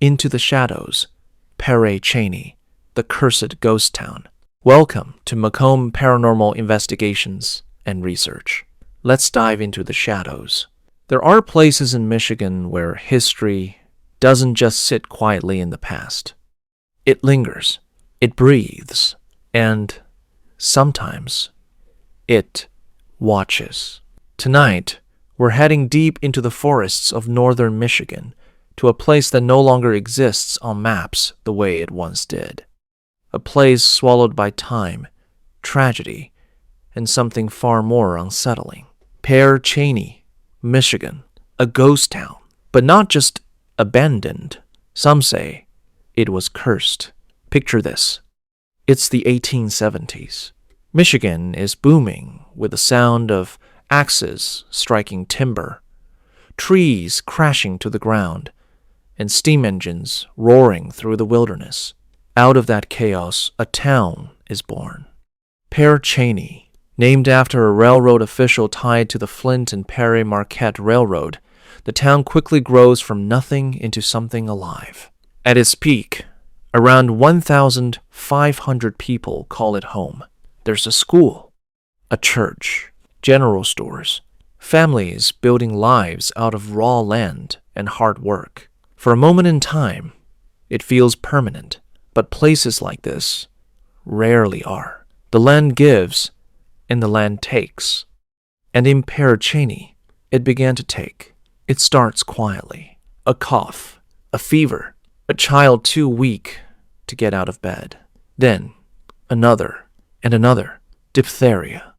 Into the Shadows, Pere Cheney, the cursed ghost town. Welcome to Macomb Paranormal Investigations and Research. Let's dive into the shadows. There are places in Michigan where history doesn't just sit quietly in the past. It lingers, it breathes, and sometimes it watches. Tonight, we're heading deep into the forests of northern Michigan to a place that no longer exists on maps the way it once did. A place swallowed by time, tragedy, and something far more unsettling. Pere Cheney, Michigan, a ghost town, but not just abandoned. Some say it was cursed. Picture this. It's the 1870s. Michigan is booming with the sound of axes striking timber, trees crashing to the ground, and steam engines roaring through the wilderness. Out of that chaos, a town is born. Pere Cheney, named after a railroad official tied to the Flint and Perry Marquette Railroad, the town quickly grows from nothing into something alive. At its peak, around 1,500 people call it home. There's a school, a church, general stores, families building lives out of raw land and hard work. For a moment in time, it feels permanent, but places like this rarely are. The land gives and the land takes. And in Pere Cheney, it began to take. It starts quietly. A cough, a fever, a child too weak to get out of bed. Then another and another. Diphtheria.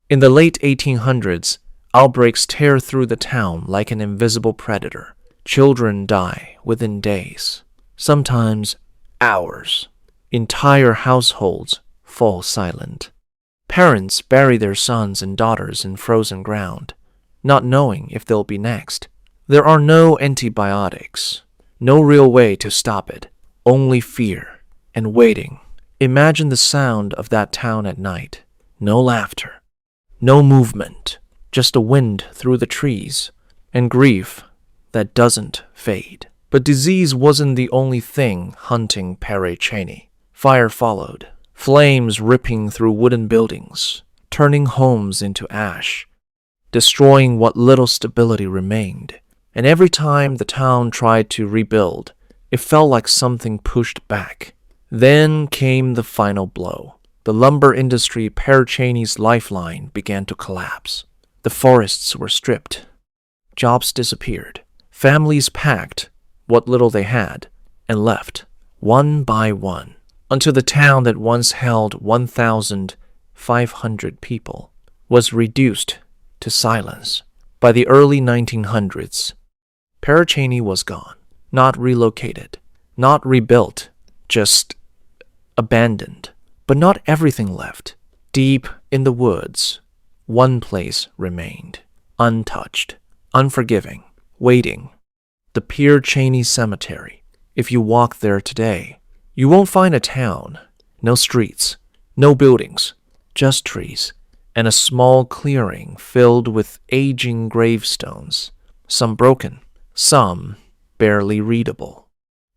In the late 1800s, outbreaks tear through the town like an invisible predator. Children die within days, sometimes hours. Entire households fall silent. Parents bury their sons and daughters in frozen ground, not knowing if they'll be next. There are no antibiotics, no real way to stop it, only fear and waiting. Imagine the sound of that town at night. No laughter, no movement, just a wind through the trees, and grief that doesn't fade. But disease wasn't the only thing hunting Pere Cheney. Fire followed, flames ripping through wooden buildings, turning homes into ash, destroying what little stability remained. And every time the town tried to rebuild, it felt like something pushed back. Then came the final blow. The lumber industry, Pere Cheney's lifeline, began to collapse. The forests were stripped. Jobs disappeared. Families packed what little they had and left, one by one, until the town that once held 1,500 people was reduced to silence. By the early 1900s, Pere Cheney was gone, not relocated, not rebuilt, just abandoned. But not everything left. Deep in the woods, one place remained, untouched, unforgiving, waiting. The Pere Cheney Cemetery. If you walk there today, you won't find a town, no streets, no buildings, just trees, and a small clearing filled with aging gravestones, some broken, some barely readable,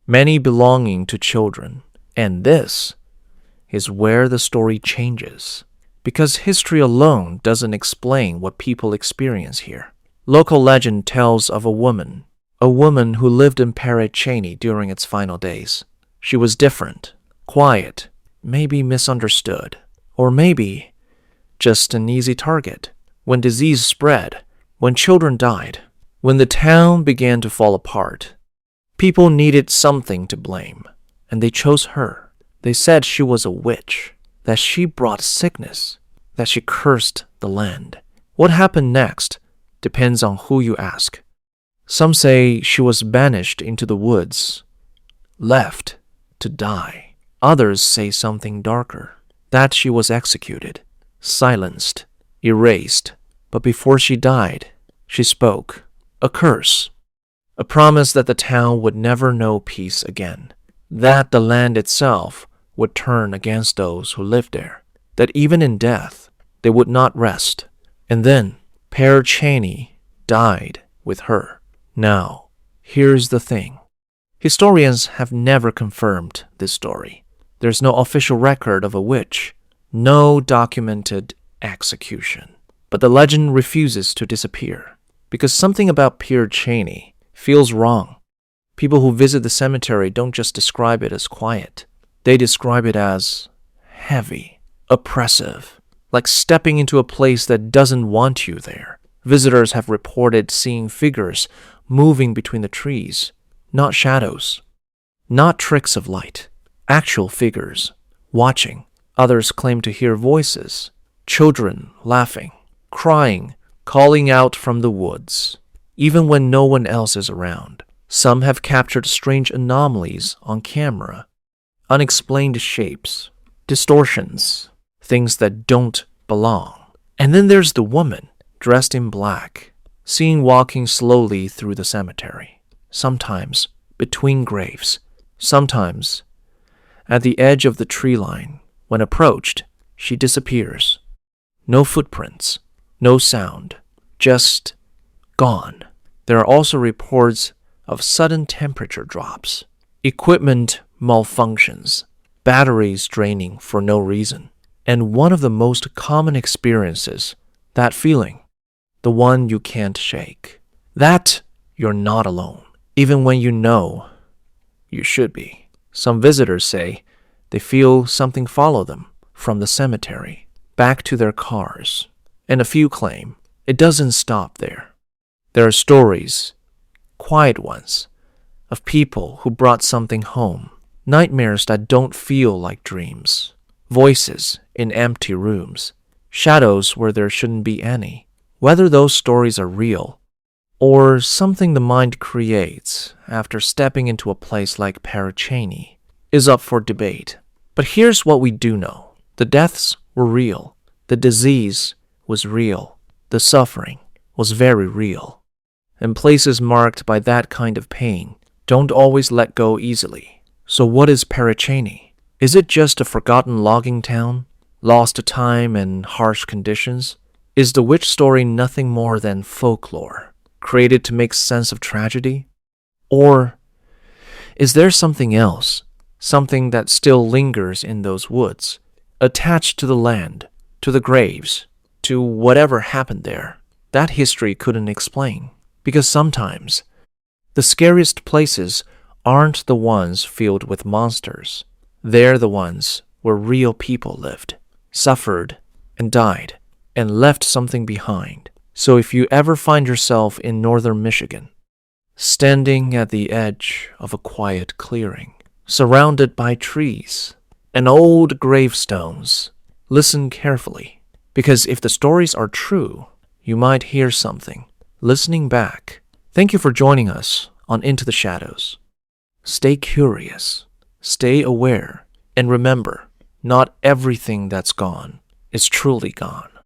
many belonging to children. And this is where the story changes, because history alone doesn't explain what people experience here. Local legend tells of a woman who lived in Pere Cheney during its final days. She was different, quiet, maybe misunderstood, or maybe just an easy target. When disease spread, when children died, when the town began to fall apart, people needed something to blame, and they chose her. They said she was a witch, that she brought sickness, that she cursed the land. What happened next depends on who you ask. Some say she was banished into the woods, left to die. Others say something darker, that she was executed, silenced, erased. But before she died, she spoke. A curse, a promise that the town would never know peace again, that the land itself would turn against those who lived there, that even in death, they would not rest. And then Pere Cheney died with her. Now, here's the thing. Historians have never confirmed this story. There's no official record of a witch, no documented execution. But the legend refuses to disappear because something about Pere Cheney feels wrong. People who visit the cemetery don't just describe it as quiet. They describe it as heavy, oppressive, like stepping into a place that doesn't want you there. Visitors have reported seeing figures moving between the trees, not shadows, not tricks of light, actual figures, watching. Others claim to hear voices, children laughing, crying, calling out from the woods, even when no one else is around. Some have captured strange anomalies on camera, unexplained shapes, distortions, things that don't belong. And then there's the woman, dressed in black, seen walking slowly through the cemetery, sometimes between graves, sometimes at the edge of the tree line. When approached, she disappears. No footprints, no sound, just gone. There are also reports of sudden temperature drops, equipment malfunctions, batteries draining for no reason. And one of the most common experiences, that feeling, the one you can't shake, that you're not alone, even when you know you should be. Some visitors say they feel something follow them from the cemetery back to their cars, and a few claim it doesn't stop there. There are stories, quiet ones, of people who brought something home, nightmares that don't feel like dreams, voices in empty rooms, shadows where there shouldn't be any. Whether those stories are real or something the mind creates after stepping into a place like Pere Cheney is up for debate. But here's what we do know. The deaths were real. The disease was real. The suffering was very real. And places marked by that kind of pain don't always let go easily. So what is Pere Cheney? Is it just a forgotten logging town, lost to time and harsh conditions? Is the witch story nothing more than folklore, created to make sense of tragedy? Or is there something else, something that still lingers in those woods, attached to the land, to the graves, to whatever happened there, that history couldn't explain? Because sometimes the scariest places aren't the ones filled with monsters. They're the ones where real people lived, suffered, and died, and left something behind. So if you ever find yourself in northern Michigan, standing at the edge of a quiet clearing, surrounded by trees and old gravestones, listen carefully, because if the stories are true, you might hear something. Listening back, thank you for joining us on Into the Shadows. Stay curious, stay aware, and remember, not everything that's gone is truly gone.